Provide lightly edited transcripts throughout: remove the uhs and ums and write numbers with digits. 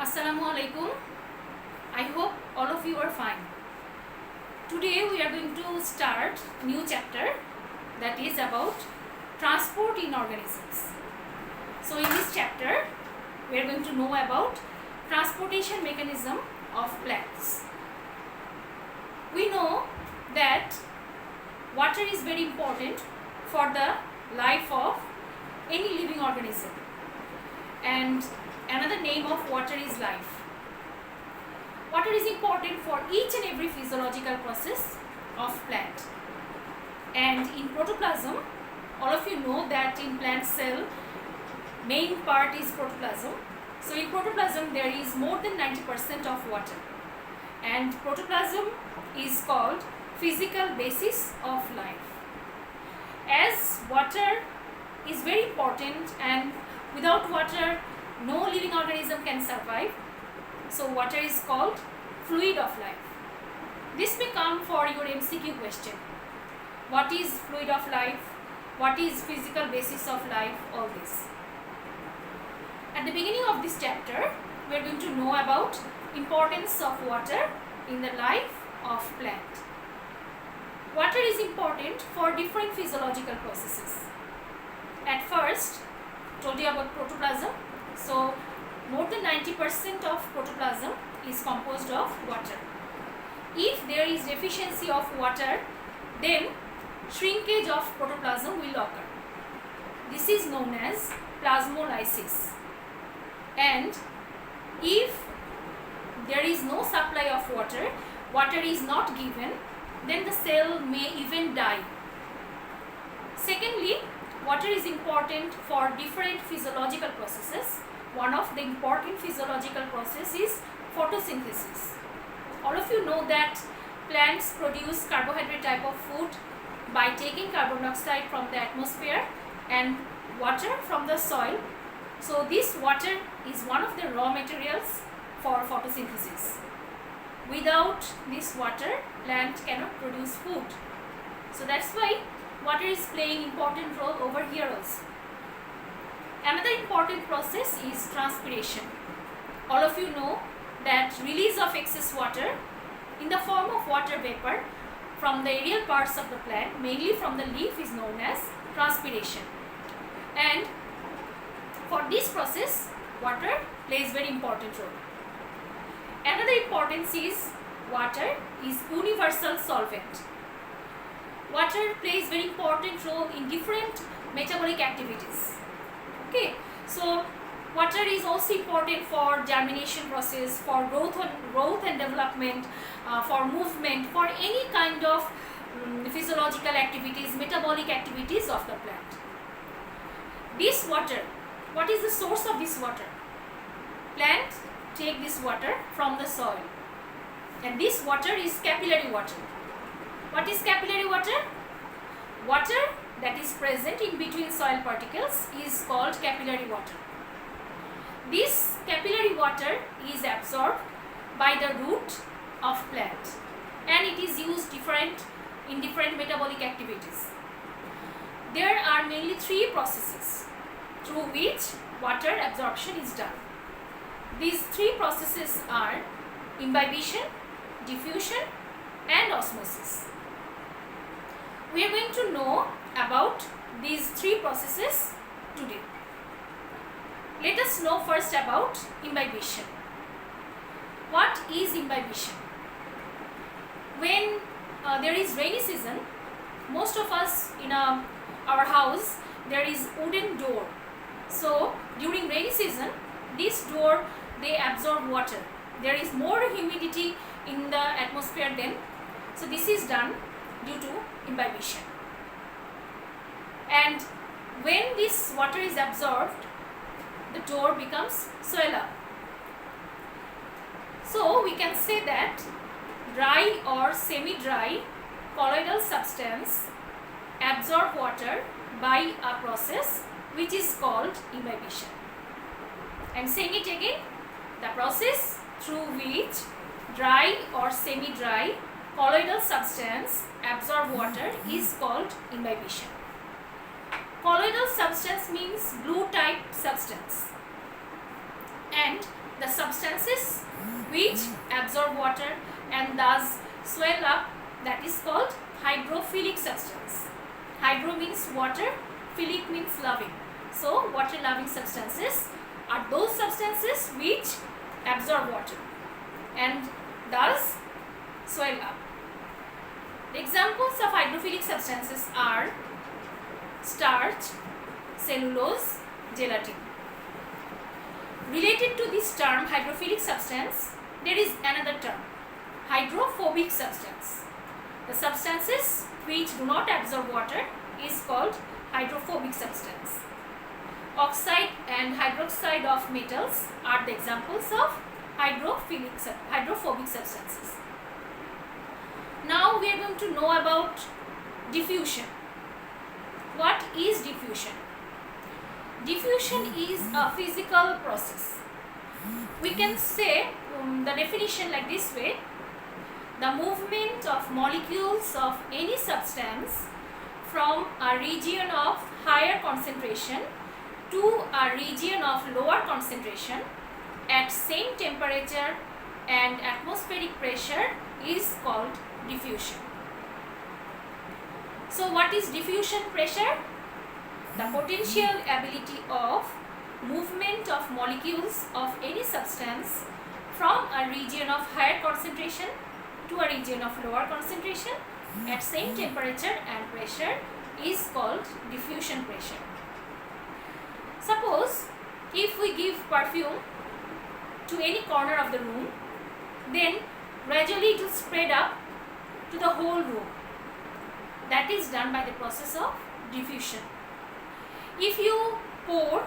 Assalamu alaikum. I hope all of you are fine. Today we are going to start a new chapter that is about transport in organisms. So in this chapter we are going to know about transportation mechanism of plants. We know that water is very important for the life of any living organism, and another name of water is life. Water is important for each and every physiological process of plant. And in protoplasm, all of you know that in plant cell, main part is protoplasm. So in protoplasm there is more than 90% of water. And protoplasm is called physical basis of life. As water is very important, and without water no living organism can survive, so water is called fluid of life. This may come for your MCQ question. What is fluid of life? What is physical basis of life? All this. At the beginning of this chapter, we are going to know about importance of water in the life of plant. Water is important for different physiological processes. At first, told you about protoplasm. So more than 90% of protoplasm is composed of water. If there is deficiency of water, then shrinkage of protoplasm will occur. This is known as plasmolysis. And if there is no supply of water, water is not given, then the cell may even die. Secondly, water is important for different physiological processes. One of the important physiological process is photosynthesis. All of you know that plants produce carbohydrate type of food by taking carbon dioxide from the atmosphere and water from the soil. So this water is one of the raw materials for photosynthesis. Without this water, plant cannot produce food. So that's why water is playing important role over here also. Another important process is transpiration. All of you know that release of excess water in the form of water vapor from the aerial parts of the plant, mainly from the leaf, is known as transpiration. And for this process, water plays very important role. Another importance is water is universal solvent. Water plays very important role in different metabolic activities. Okay, so water is also important for germination process, for growth and development, for movement, for any kind of physiological activities, metabolic activities of the plant. This water, what is the source of this water? Plants take this water from the soil, and this water is capillary water. What is capillary water? Water that is present in between soil particles is called capillary water. This capillary water is absorbed by the root of plant, and it is used in different metabolic activities. There are mainly three processes through which water absorption is done. These three processes are imbibition, diffusion, and osmosis. We are going to know about these three processes today. Let us know first about imbibition. What is imbibition? When there is rainy season, most of us in our house there is wooden door. So during rainy season, this door they absorb water. There is more humidity in the atmosphere then. So this is done due to imbibition. And when this water is absorbed, the door becomes swell up. So we can say that dry or semi-dry colloidal substance absorb water by a process which is called imbibition. I'm saying it again, the process through which dry or semi-dry colloidal substance absorb water is called imbibition. Colloidal substance means glue type substance, and the substances which absorb water and thus swell up, that is called hydrophilic substance. Hydro means water, philic means loving. So water loving substances are those substances which absorb water and thus swell up. The examples of hydrophilic substances are starch, cellulose, gelatin. Related to this term hydrophilic substance, there is another term, hydrophobic substance. The substances which do not absorb water is called hydrophobic substance. Oxide and hydroxide of metals are the examples of hydrophobic substances. Now we are going to know about diffusion. What is diffusion? Diffusion is a physical process. We can say the definition like this way: the movement of molecules of any substance from a region of higher concentration to a region of lower concentration at same temperature and atmospheric pressure is called diffusion. So what is diffusion pressure? The potential ability of movement of molecules of any substance from a region of higher concentration to a region of lower concentration at same temperature and pressure is called diffusion pressure. Suppose if we give perfume to any corner of the room, then gradually it will spread up to the whole room. That is done by the process of diffusion. If you pour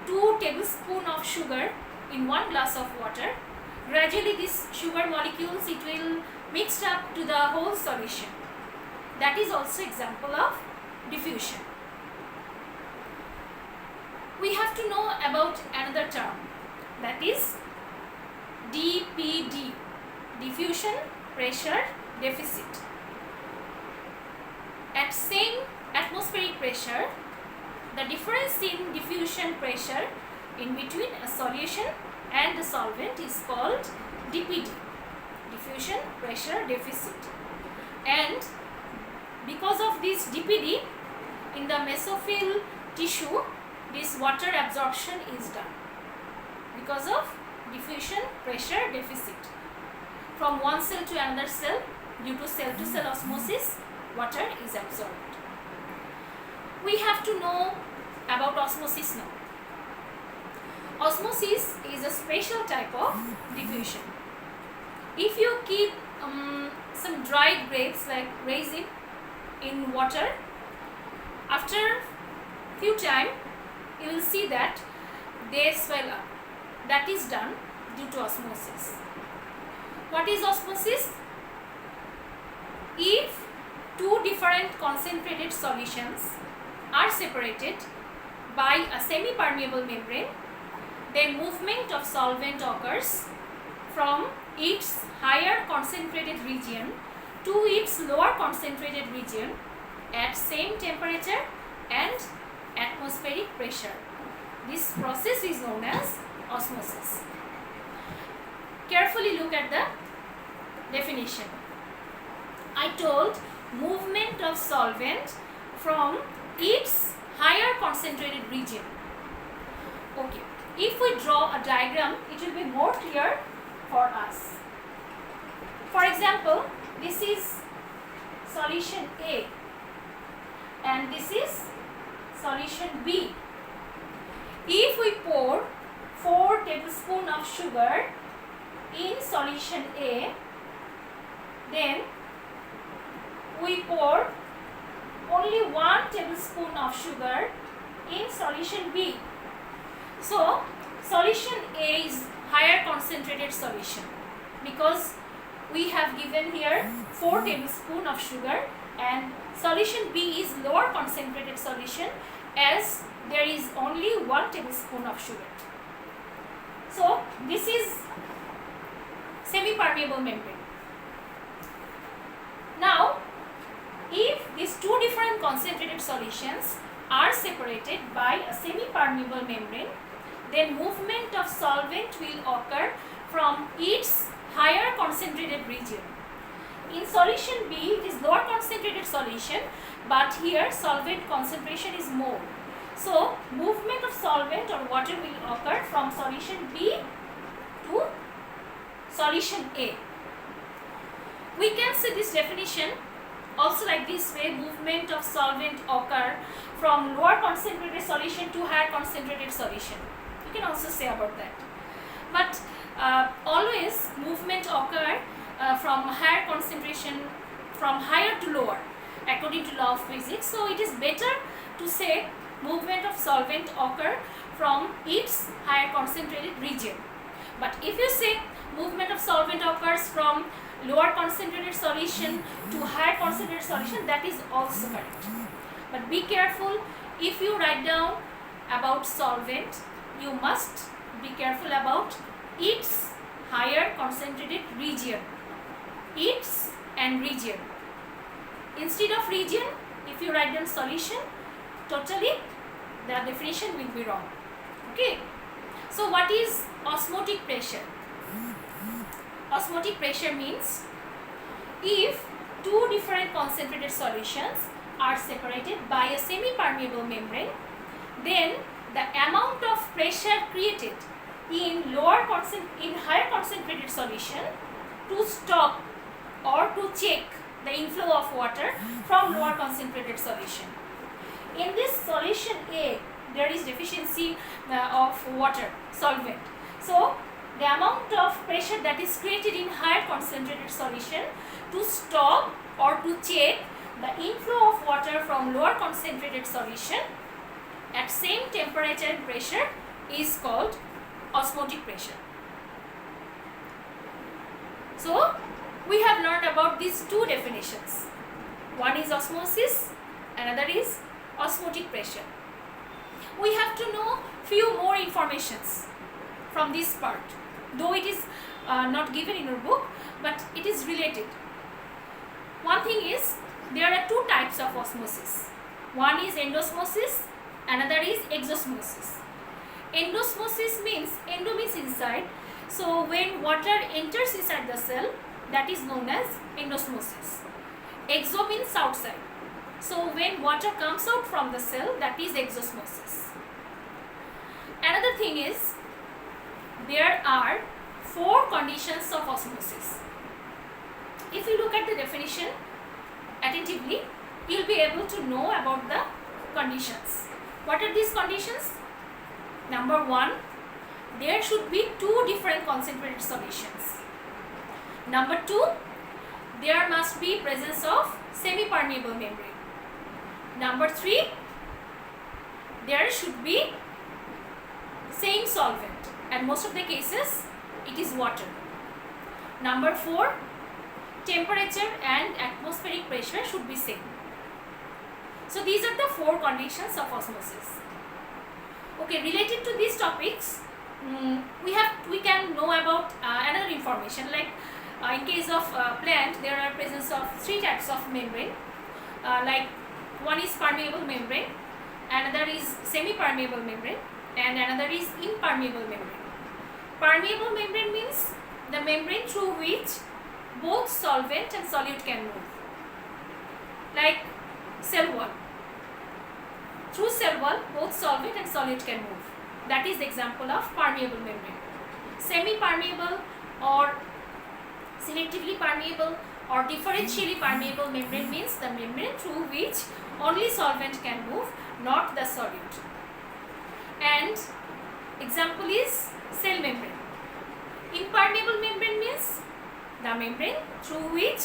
2 tablespoons of sugar in 1 glass of water, gradually these sugar molecules, it will mix up to the whole solution. That is also example of diffusion. We have to know about another term, that is DPD, diffusion pressure deficit. At same atmospheric pressure, the difference in diffusion pressure in between a solution and a solvent is called DPD, diffusion pressure deficit. And because of this DPD, in the mesophyll tissue, this water absorption is done because of diffusion pressure deficit. From one cell to another cell, due to cell osmosis, water is absorbed. We have to know about osmosis now. Osmosis is a special type of diffusion. If you keep some dried grapes like raisin in water, after few time you will see that they swell up. That is done due to osmosis. What is osmosis? If 2 different concentrated solutions are separated by a semi-permeable membrane, then movement of solvent occurs from its higher concentrated region to its lower concentrated region at same temperature and atmospheric pressure. This process is known as osmosis. Carefully look at the definition. I told movement of solvent from its higher concentrated region. Okay, if we draw a diagram, it will be more clear for us. For example, this is solution A and this is solution B. If we pour 4 tablespoons of sugar in solution A, then we pour only 1 tablespoon of sugar in solution B. So solution A is higher concentrated solution because we have given here 4 tablespoons of sugar, and solution B is lower concentrated solution as there is only 1 tablespoon of sugar. So this is semi-permeable membrane. Now if these 2 different concentrated solutions are separated by a semi-permeable membrane, then movement of solvent will occur from its higher concentrated region. In solution B, it is lower concentrated solution, but here solvent concentration is more. So, movement of solvent or water will occur from solution B to solution A. We can see this definition also like this way: movement of solvent occur from lower concentrated solution to higher concentrated solution. You can also say about that. But always movement occur from higher concentration, from higher to lower, according to law of physics. So it is better to say movement of solvent occur from its higher concentrated region. But if you say movement of solvent occurs from lower concentrated solution to higher concentrated solution, that is also correct. But be careful, if you write down about solvent, you must be careful about its higher concentrated region. Its and region. Instead of region, if you write down solution, totally the definition will be wrong. Okay. So what is osmotic pressure? Osmotic pressure means if two different concentrated solutions are separated by a semi-permeable membrane, then the amount of pressure created in higher concentrated solution to stop or to check the inflow of water from lower concentrated solution. In this solution A, there is deficiency of water, solvent. So the amount of pressure that is created in higher concentrated solution to stop or to check the inflow of water from lower concentrated solution at same temperature and pressure is called osmotic pressure. So we have learned about these two definitions. One is osmosis, another is osmotic pressure. We have to know few more informations from this part, though it is not given in your book, but it is related. One thing is, there are two types of osmosis. One is endosmosis, another is exosmosis. Endosmosis means, endo means inside, so when water enters inside the cell, that is known as endosmosis. Exo means outside, so when water comes out from the cell, that is exosmosis. Another thing is, there are 4 conditions of osmosis. If you look at the definition attentively, you will be able to know about the conditions. What are these conditions? Number 1, there should be 2 different concentrated solutions. Number 2, there must be presence of semi-permeable membrane. Number 3, there should be same solvent, and most of the cases it is water. Number 4, temperature and atmospheric pressure should be same. So these are the 4 conditions of osmosis. Okay, related to these topics, we can know about another information, like in case of plant, there are presence of 3 types of membrane, like one is permeable membrane, another is semi-permeable membrane, and another is impermeable membrane. Permeable membrane means the membrane through which both solvent and solute can move, like cell wall. Through cell wall, both solvent and solute can move. That is the example of permeable membrane. Semi-permeable or selectively permeable or differentially permeable membrane means the membrane through which only solvent can move, not the solute. And example is cell membrane. Impermeable membrane means the membrane through which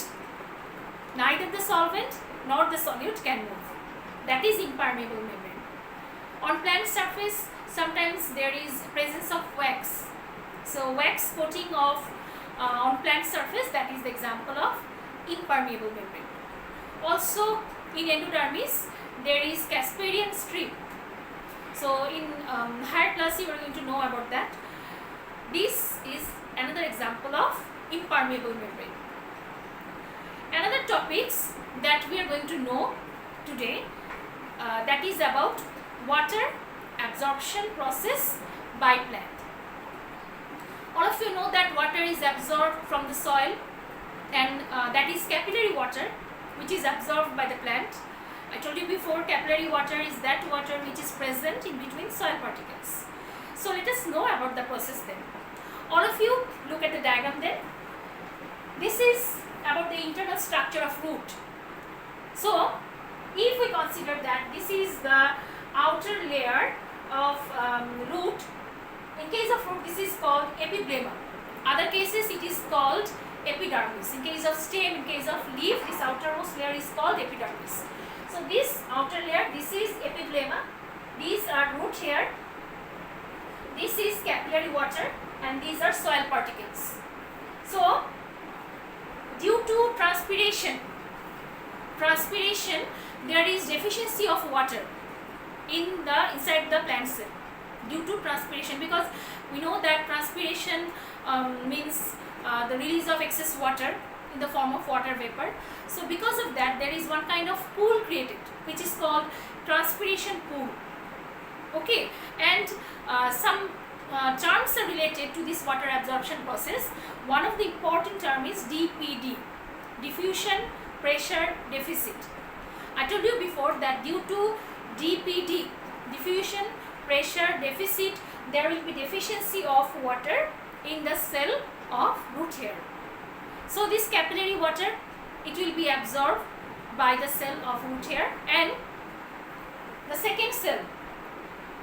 neither the solvent nor the solute can move. That is impermeable membrane. On plant surface, sometimes there is presence of wax. So wax coating of on plant surface, that is the example of impermeable membrane. Also in endodermis, there is Casparian strip. So in higher class you are going to know about that. This is another example of impermeable membrane. Another topics that we are going to know today, that is about water absorption process by plant. All of you know that water is absorbed from the soil, and that is capillary water, which is absorbed by the plant. I told you before, capillary water is that water which is present in between soil particles. So let us know about the process then. All of you look at the diagram then. This is about the internal structure of root. So if we consider that this is the outer layer of root, in case of root this is called epiblema. Other cases it is called epidermis. In case of stem, in case of leaf, this outermost layer is called epidermis. So this outer layer, this is epiblema. These are root hair. This is capillary water, and these are soil particles. So due to transpiration, there is deficiency of water inside the plant cell due to transpiration, because we know that transpiration means the release of excess water in the form of water vapor. So because of that, there is one kind of pool created which is called transpiration pool. Okay, and some terms are related to this water absorption process. One of the important term is DPD, diffusion pressure deficit. I told you before that due to DPD, diffusion pressure deficit, there will be deficiency of water in the cell of root hair. So this capillary water, it will be absorbed by the cell of root hair, and the second cell,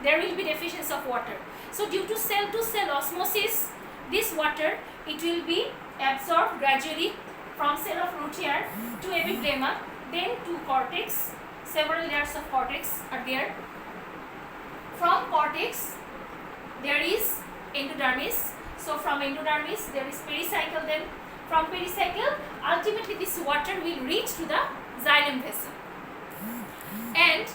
there will be deficiency of water. So due to cell osmosis, this water, it will be absorbed gradually from cell of root hair to epiblema, then to cortex. Several layers of cortex are there. From cortex, there is endodermis. So from endodermis, there is pericycle. Then from pericycle, ultimately this water will reach to the xylem vessel. And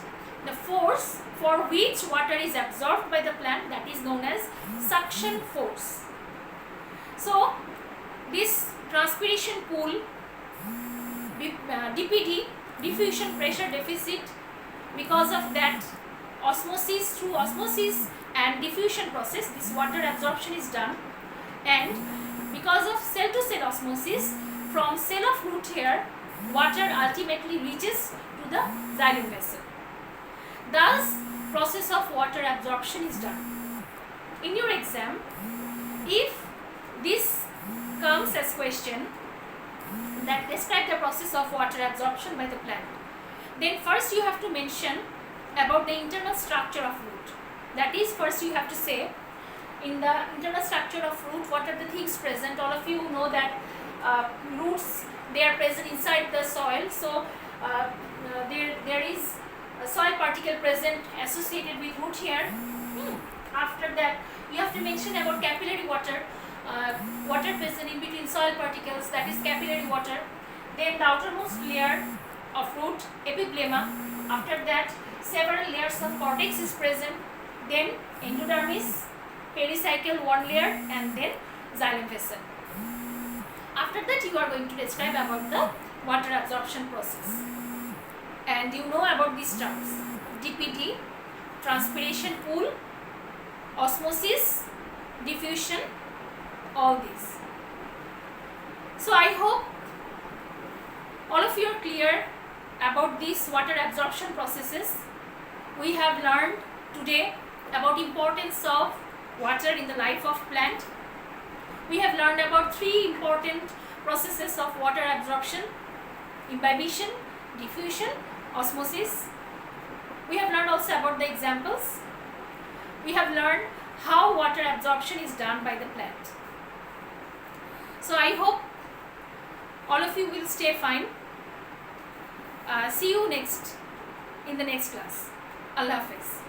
the force for which water is absorbed by the plant, that is known as suction force. So this transpiration pool, DPD, diffusion pressure deficit, because of that osmosis, through osmosis and diffusion process, this water absorption is done, and because of cell to cell osmosis, from cell of root hair, water ultimately reaches to the xylem vessel. Thus process of water absorption is done. In your exam, if this comes as question that describe the process of water absorption by the plant, then first you have to mention about the internal structure of root. That is, first you have to say in the internal structure of root what are the things present. All of you know that roots, they are present inside the soil. So there is a soil particle present associated with root hair. After that, you have to mention about capillary water, water present in between soil particles, that is capillary water. Then the outermost layer of root, epiblema. After that, several layers of cortex is present. Then endodermis, pericycle, one layer, and then xylem vessel. After that, you are going to describe about the water absorption process. And you know about these terms: DPD, transpiration pool, osmosis, diffusion, all these. So I hope all of you are clear about these water absorption processes. We have learned today about importance of water in the life of plant. We have learned about 3 important processes of water absorption: imbibition, diffusion, osmosis. We have learned also about the examples. We have learned how water absorption is done by the plant. So I hope all of you will stay fine. See you in the next class. Allah Hafiz.